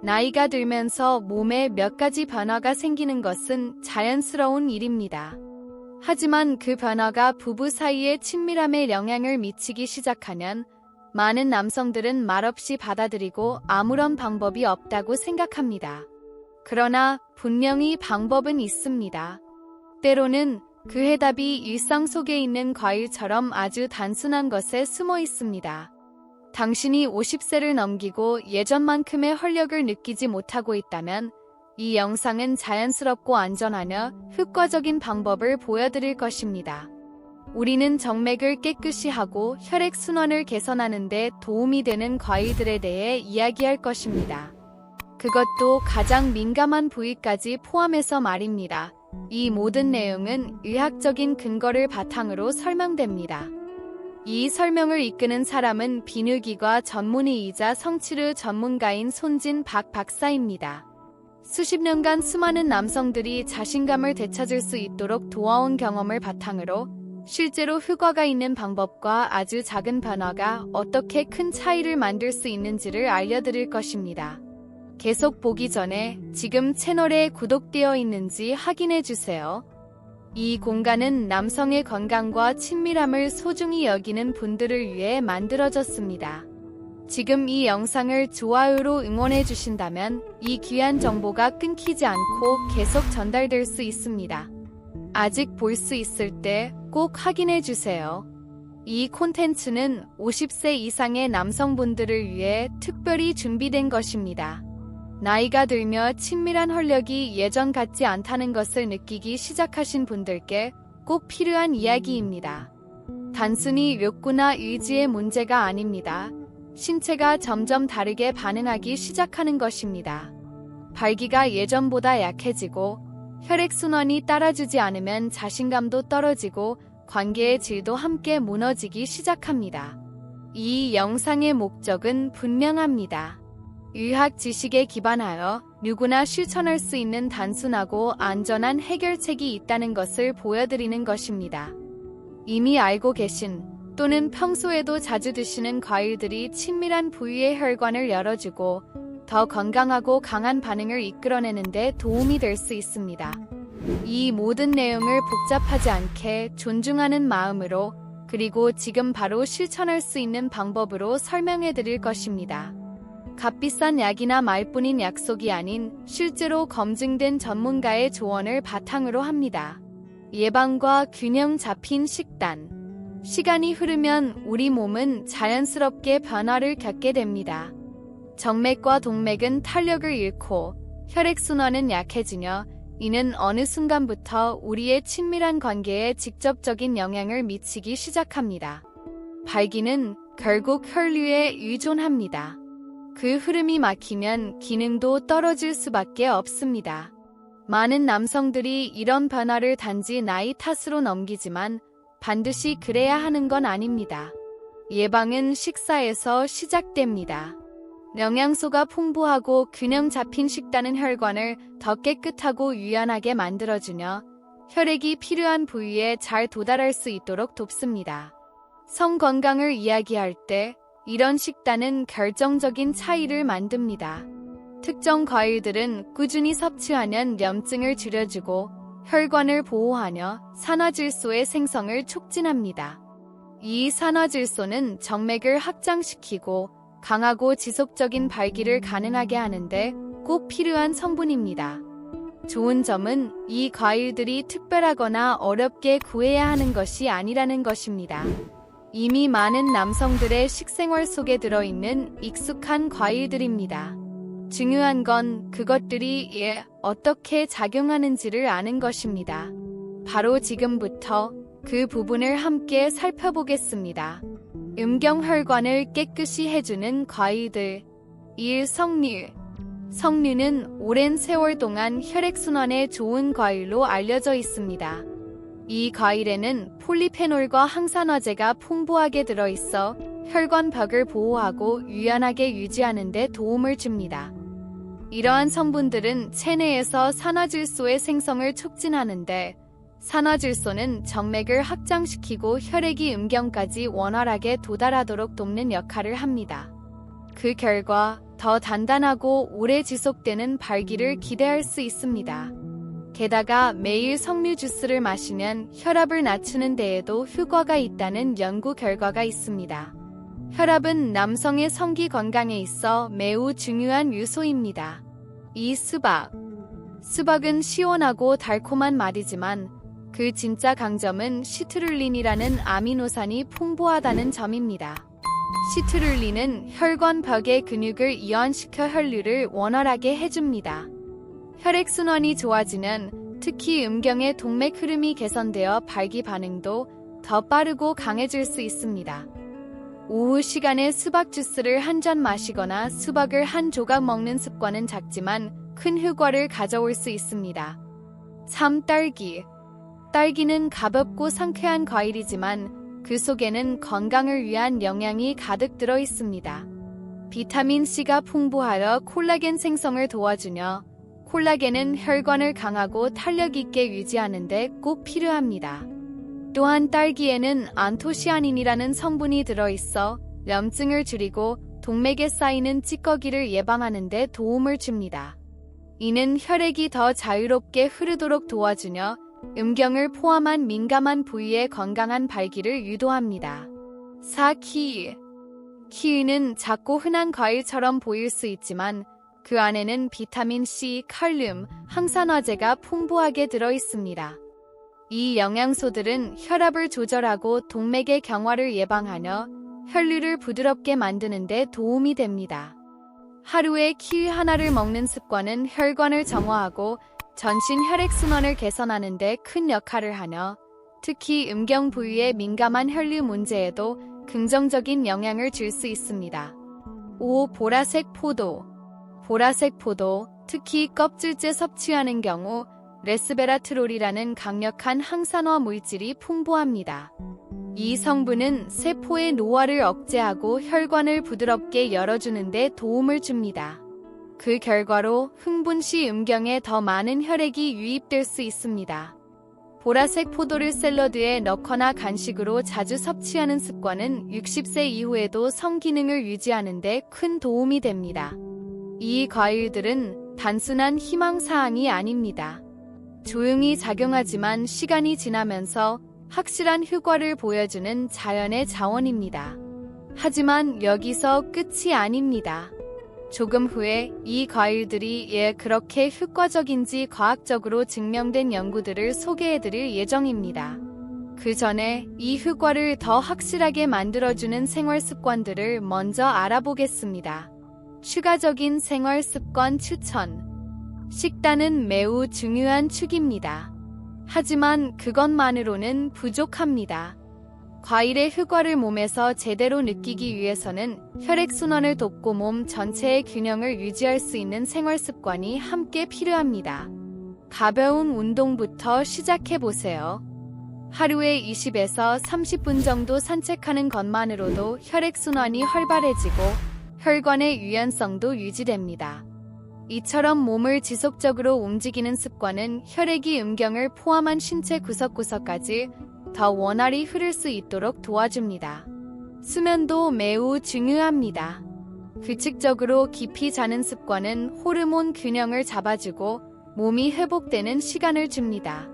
나이가 들면서 몸에 몇 가지 변화가 생기는 것은 자연스러운 일입니다. 하지만 그 변화가 부부 사이의 친밀함에 영향을 미치기 시작하면 많은 남성들은 말없이 받아들이고 아무런 방법이 없다고 생각합니다. 그러나 분명히 방법은 있습니다. 때로는 그 해답이 일상 속에 있는 과일처럼 아주 단순한 것에 숨어 있습니다. 당신이 50세를 넘기고 예전만큼의 활력을 느끼지 못하고 있다면 이 영상은 자연스럽고 안전하며 효과적인 방법을 보여드릴 것입니다. 우리는 정맥을 깨끗이 하고 혈액순환을 개선하는 데 도움이 되는 과일들에 대해 이야기할 것입니다. 그것도 가장 민감한 부위까지 포함해서 말입니다. 이 모든 내용은 의학적인 근거를 바탕으로 설명됩니다. 이 설명을 이끄는 사람은 비뇨기과 전문의이자 성치료 전문가인 손진 박 박사입니다. 수십 년간 수많은 남성들이 자신감을 되찾을 수 있도록 도와온 경험을 바탕으로 실제로 효과가 있는 방법과 아주 작은 변화가 어떻게 큰 차이를 만들 수 있는지를 알려드릴 것입니다. 계속 보기 전에 지금 채널에 구독되어 있는지 확인해주세요. 이 공간은 남성의 건강과 친밀함을 소중히 여기는 분들을 위해 만들어졌습니다. 지금 이 영상을 좋아요로 응원해 주신다면 이 귀한 정보가 끊기지 않고 계속 전달될 수 있습니다. 아직 볼 수 있을 때 꼭 확인해 주세요. 이 콘텐츠는 50세 이상의 남성분들을 위해 특별히 준비된 것입니다. 나이가 들며 친밀한 활력이 예전 같지 않다는 것을 느끼기 시작하신 분들께 꼭 필요한 이야기입니다. 단순히 욕구나 의지의 문제가 아닙니다. 신체가 점점 다르게 반응하기 시작하는 것입니다. 발기가 예전보다 약해지고 혈액순환이 따라주지 않으면 자신감도 떨어지고 관계의 질도 함께 무너지기 시작합니다. 이 영상의 목적은 분명합니다. 의학 지식에 기반하여 누구나 실천할 수 있는 단순하고 안전한 해결책이 있다는 것을 보여드리는 것입니다. 이미 알고 계신 또는 평소에도 자주 드시는 과일들이 친밀한 부위의 혈관을 열어주고 더 건강하고 강한 반응을 이끌어내는 데 도움이 될 수 있습니다. 이 모든 내용을 복잡하지 않게 존중하는 마음으로 그리고 지금 바로 실천할 수 있는 방법으로 설명해 드릴 것입니다. 값비싼 약이나 말뿐인 약속이 아닌 실제로 검증된 전문가의 조언을 바탕으로 합니다. 예방과 균형 잡힌 식단. 시간이 흐르면 우리 몸은 자연스럽게 변화를 겪게 됩니다. 정맥과 동맥은 탄력을 잃고 혈액순환은 약해지며 이는 어느 순간부터 우리의 친밀한 관계에 직접적인 영향을 미치기 시작합니다. 발기는 결국 혈류에 의존합니다. 그 흐름이 막히면 기능도 떨어질 수밖에 없습니다. 많은 남성들이 이런 변화를 단지 나이 탓으로 넘기지만 반드시 그래야 하는 건 아닙니다. 예방은 식사에서 시작됩니다. 영양소가 풍부하고 균형 잡힌 식단은 혈관을 더 깨끗하고 유연하게 만들어주며 혈액이 필요한 부위에 잘 도달할 수 있도록 돕습니다. 성 건강을 이야기할 때 이런 식단은 결정적인 차이를 만듭니다. 특정 과일들은 꾸준히 섭취하면 염증을 줄여주고 혈관을 보호하며 산화질소의 생성을 촉진합니다. 이 산화질소는 정맥을 확장시키고 강하고 지속적인 발기를 가능하게 하는데 꼭 필요한 성분입니다. 좋은 점은 이 과일들이 특별하거나 어렵게 구해야 하는 것이 아니라는 것입니다. 이미 많은 남성들의 식생활 속에 들어있는 익숙한 과일들입니다. 중요한 건 그것들이 어떻게 작용하는지를 아는 것입니다. 바로 지금부터 그 부분을 함께 살펴보겠습니다. 음경혈관을 깨끗이 해주는 과일들. 1. 석류. 석류는 오랜 세월 동안 혈액순환에 좋은 과일로 알려져 있습니다. 이 과일에는 폴리페놀과 항산화제가 풍부하게 들어있어 혈관 벽을 보호하고 유연하게 유지하는 데 도움을 줍니다. 이러한 성분들은 체내에서 산화질소의 생성을 촉진하는데 산화질소는 정맥을 확장시키고 혈액이 음경까지 원활하게 도달하도록 돕는 역할을 합니다. 그 결과 더 단단하고 오래 지속되는 발기를 기대할 수 있습니다. 게다가 매일 석류 주스를 마시면 혈압을 낮추는 데에도 효과가 있다는 연구 결과가 있습니다. 혈압은 남성의 성기 건강에 있어 매우 중요한 요소입니다. 이 수박은 시원하고 달콤한 맛이지만 그 진짜 강점은 시트룰린이라는 아미노산이 풍부하다는 점입니다. 시트룰린은 혈관 벽의 근육을 이완시켜 혈류를 원활하게 해줍니다. 혈액순환이 좋아지면 특히 음경의 동맥 흐름이 개선되어 발기 반응도 더 빠르고 강해질 수 있습니다. 오후 시간에 수박 주스를 한 잔 마시거나 수박을 한 조각 먹는 습관은 작지만 큰 효과를 가져올 수 있습니다. 3. 딸기는 가볍고 상쾌한 과일이지만 그 속에는 건강을 위한 영양이 가득 들어 있습니다. 비타민C가 풍부하여 콜라겐 생성을 도와주며 콜라겐은 혈관을 강하고 탄력 있게 유지하는 데 꼭 필요합니다. 또한 딸기에는 안토시아닌이라는 성분이 들어있어 염증을 줄이고 동맥에 쌓이는 찌꺼기를 예방하는 데 도움을 줍니다. 이는 혈액이 더 자유롭게 흐르도록 도와주며 음경을 포함한 민감한 부위의 건강한 발기를 유도합니다. 4. 키위는 작고 흔한 과일처럼 보일 수 있지만 그 안에는 비타민C, 칼륨, 항산화제가 풍부하게 들어 있습니다. 이 영양소들은 혈압을 조절하고 동맥의 경화를 예방하며 혈류를 부드럽게 만드는 데 도움이 됩니다. 하루에 키위 하나를 먹는 습관은 혈관을 정화하고 전신 혈액순환을 개선하는 데 큰 역할을 하며 특히 음경 부위의 민감한 혈류 문제에도 긍정적인 영향을 줄 수 있습니다. 5. 보라색 포도, 특히 껍질째 섭취하는 경우 레스베라트롤이라는 강력한 항산화 물질이 풍부합니다. 이 성분은 세포의 노화를 억제하고 혈관을 부드럽게 열어주는 데 도움을 줍니다. 그 결과로 흥분 시 음경에 더 많은 혈액이 유입될 수 있습니다. 보라색 포도를 샐러드에 넣거나 간식으로 자주 섭취하는 습관은 60세 이후에도 성기능을 유지하는 데 큰 도움이 됩니다. 이 과일들은 단순한 희망사항이 아닙니다. 조용히 작용하지만 시간이 지나면서 확실한 효과를 보여주는 자연의 자원입니다. 하지만 여기서 끝이 아닙니다. 조금 후에 이 과일들이 그렇게 효과적인지 과학적으로 증명된 연구들을 소개해드릴 예정입니다. 그 전에 이 효과를 더 확실하게 만들어주는 생활 습관들을 먼저 알아보겠습니다. 추가적인 생활 습관 추천. 식단은 매우 중요한 축입니다. 하지만 그것만으로는 부족합니다. 과일의 효과를 몸에서 제대로 느끼기 위해서는 혈액순환을 돕고 몸 전체의 균형을 유지할 수 있는 생활 습관이 함께 필요합니다. 가벼운 운동부터 시작해보세요. 하루에 20에서 30분 정도 산책하는 것만으로도 혈액순환이 활발해지고 혈관의 유연성도 유지됩니다. 이처럼 몸을 지속적으로 움직이는 습관은 혈액이 음경을 포함한 신체 구석구석까지 더 원활히 흐를 수 있도록 도와줍니다. 수면도 매우 중요합니다. 규칙적으로 깊이 자는 습관은 호르몬 균형을 잡아주고 몸이 회복되는 시간을 줍니다.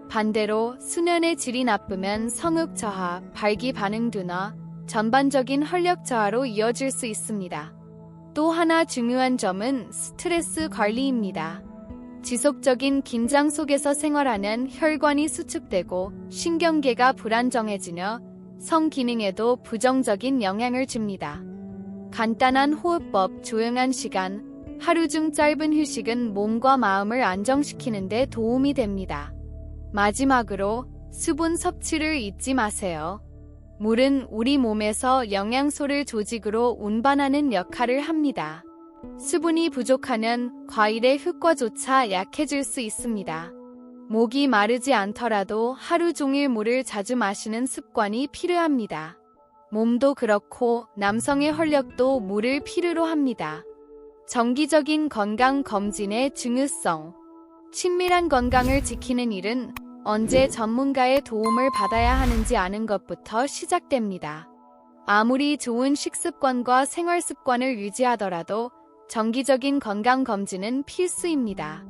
반대로 수면의 질이 나쁘면 성욕 저하, 발기 반응 둔화, 전반적인 활력 저하로 이어질 수 있습니다. 또 하나 중요한 점은 스트레스 관리입니다. 지속적인 긴장 속에서 생활하면 혈관이 수축되고 신경계가 불안정해지며 성기능에도 부정적인 영향을 줍니다. 간단한 호흡법, 조용한 시간, 하루 중 짧은 휴식은 몸과 마음을 안정시키는 데 도움이 됩니다. 마지막으로 수분 섭취를 잊지 마세요. 물은 우리 몸에서 영양소를 조직으로 운반하는 역할을 합니다. 수분이 부족하면 과일의 효과조차 약해질 수 있습니다. 목이 마르지 않더라도 하루 종일 물을 자주 마시는 습관이 필요합니다. 몸도 그렇고 남성의 활력도 물을 필요로 합니다. 정기적인 건강 검진의 중요성. 친밀한 건강을 지키는 일은 언제 전문가의 도움을 받아야 하는지 아는 것부터 시작됩니다. 아무리 좋은 식습관과 생활습관을 유지하더라도 정기적인 건강검진은 필수입니다.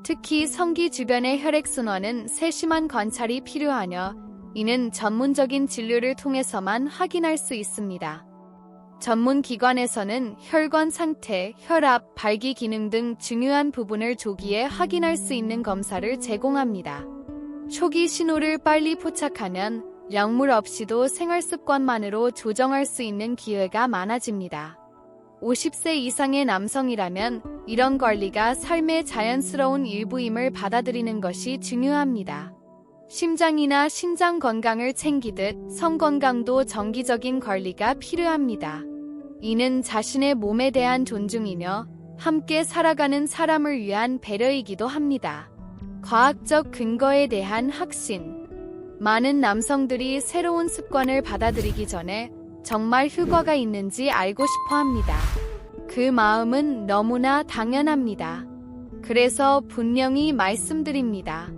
특히 성기 주변의 혈액순환은 세심한 관찰이 필요하며 이는 전문적인 진료를 통해서만 확인할 수 있습니다. 전문 기관에서는 혈관 상태, 혈압, 발기 기능 등 중요한 부분을 조기에 확인할 수 있는 검사를 제공합니다. 초기 신호를 빨리 포착하면 약물 없이도 생활습관만으로 조정할 수 있는 기회가 많아집니다. 50세 이상의 남성이라면 이런 권리가 삶의 자연스러운 일부임을 받아들이는 것이 중요합니다. 심장이나 신장 건강을 챙기듯 성 건강도 정기적인 관리가 필요합니다. 이는 자신의 몸에 대한 존중이며 함께 살아가는 사람을 위한 배려이기도 합니다. 과학적 근거에 대한 확신. 많은 남성들이 새로운 습관을 받아들이기 전에 정말 효과가 있는지 알고 싶어 합니다. 그 마음은 너무나 당연합니다. 그래서 분명히 말씀드립니다.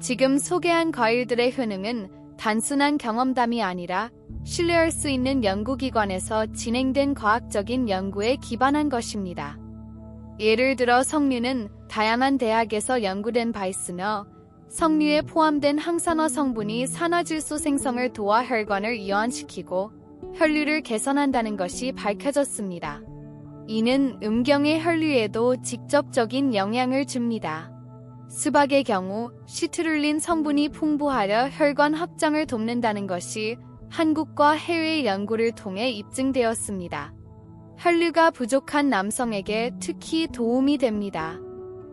지금 소개한 과일들의 효능은 단순한 경험담이 아니라 신뢰할 수 있는 연구기관에서 진행된 과학적인 연구에 기반한 것입니다. 예를 들어 석류는 다양한 대학에서 연구된 바 있으며 석류에 포함된 항산화 성분이 산화질소 생성을 도와 혈관을 이완시키고 혈류를 개선한다는 것이 밝혀졌습니다. 이는 음경의 혈류에도 직접적인 영향을 줍니다. 수박의 경우 시트룰린 성분이 풍부하여 혈관 확장을 돕는다는 것이 한국과 해외 연구를 통해 입증되었습니다. 혈류가 부족한 남성에게 특히 도움이 됩니다.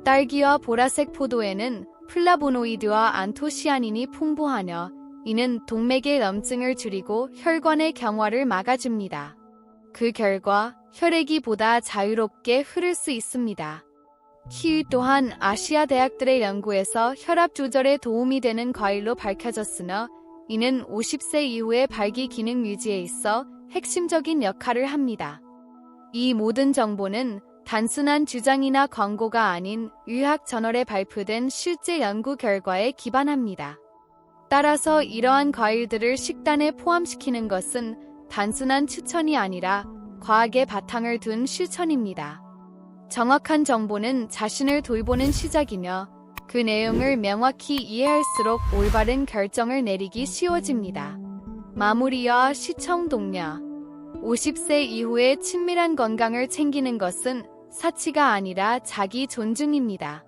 딸기와 보라색 포도에는 플라보노이드와 안토시아닌이 풍부하며 이는 동맥의 염증을 줄이고 혈관의 경화를 막아줍니다. 그 결과 혈액이 보다 자유롭게 흐를 수 있습니다. 키위 또한 아시아 대학들의 연구에서 혈압 조절에 도움이 되는 과일로 밝혀졌으며 이는 50세 이후의 발기 기능 유지에 있어 핵심적인 역할을 합니다. 이 모든 정보는 단순한 주장이나 광고가 아닌 의학 저널에 발표된 실제 연구 결과에 기반합니다. 따라서 이러한 과일들을 식단에 포함시키는 것은 단순한 추천이 아니라 과학의 바탕을 둔 실천입니다. 정확한 정보는 자신을 돌보는 시작이며 그 내용을 명확히 이해할수록 올바른 결정을 내리기 쉬워집니다. 마무리와 시청 독려. 50세 이후에 친밀한 건강을 챙기는 것은 사치가 아니라 자기 존중입니다.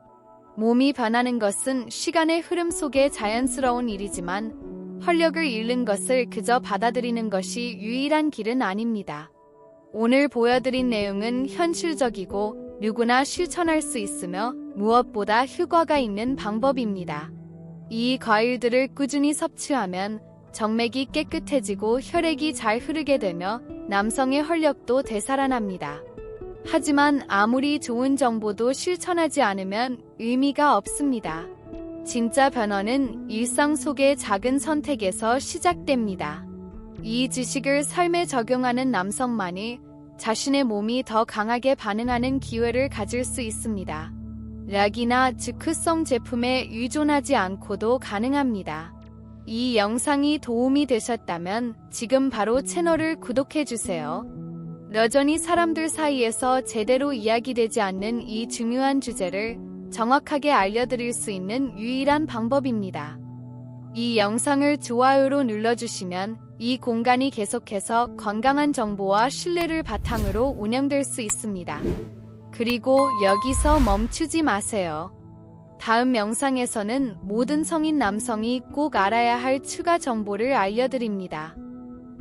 몸이 변하는 것은 시간의 흐름 속의 자연스러운 일이지만 활력을 잃는 것을 그저 받아들이는 것이 유일한 길은 아닙니다. 오늘 보여드린 내용은 현실적이고 누구나 실천할 수 있으며 무엇보다 효과가 있는 방법입니다. 이 과일들을 꾸준히 섭취하면 정맥이 깨끗해지고 혈액이 잘 흐르게 되며 남성의 활력도 되살아납니다. 하지만 아무리 좋은 정보도 실천하지 않으면 의미가 없습니다. 진짜 변화는 일상 속의 작은 선택에서 시작됩니다. 이 지식을 삶에 적용하는 남성만이 자신의 몸이 더 강하게 반응하는 기회를 가질 수 있습니다. 약이나 즉흥성 제품에 의존하지 않고도 가능합니다. 이 영상이 도움이 되셨다면 지금 바로 채널을 구독해주세요. 여전히 사람들 사이에서 제대로 이야기되지 않는 이 중요한 주제를 정확하게 알려드릴 수 있는 유일한 방법입니다. 이 영상을 좋아요로 눌러주시면 이 공간이 계속해서 건강한 정보와 신뢰를 바탕으로 운영될 수 있습니다. 그리고 여기서 멈추지 마세요. 다음 영상에서는 모든 성인 남성이 꼭 알아야 할 추가 정보를 알려드립니다.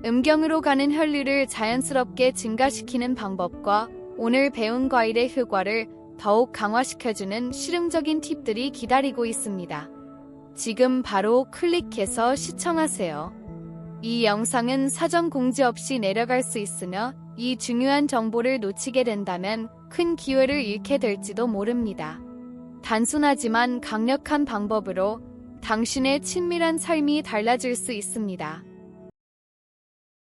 음경으로 가는 혈류를 자연스럽게 증가시키는 방법과 오늘 배운 과일의 효과를 더욱 강화시켜주는 실용적인 팁들이 기다리고 있습니다. 지금 바로 클릭해서 시청하세요. 이 영상은 사전 공지 없이 내려갈 수 있으며 이 중요한 정보를 놓치게 된다면 큰 기회를 잃게 될지도 모릅니다. 단순하지만 강력한 방법으로 당신의 친밀한 삶이 달라질 수 있습니다.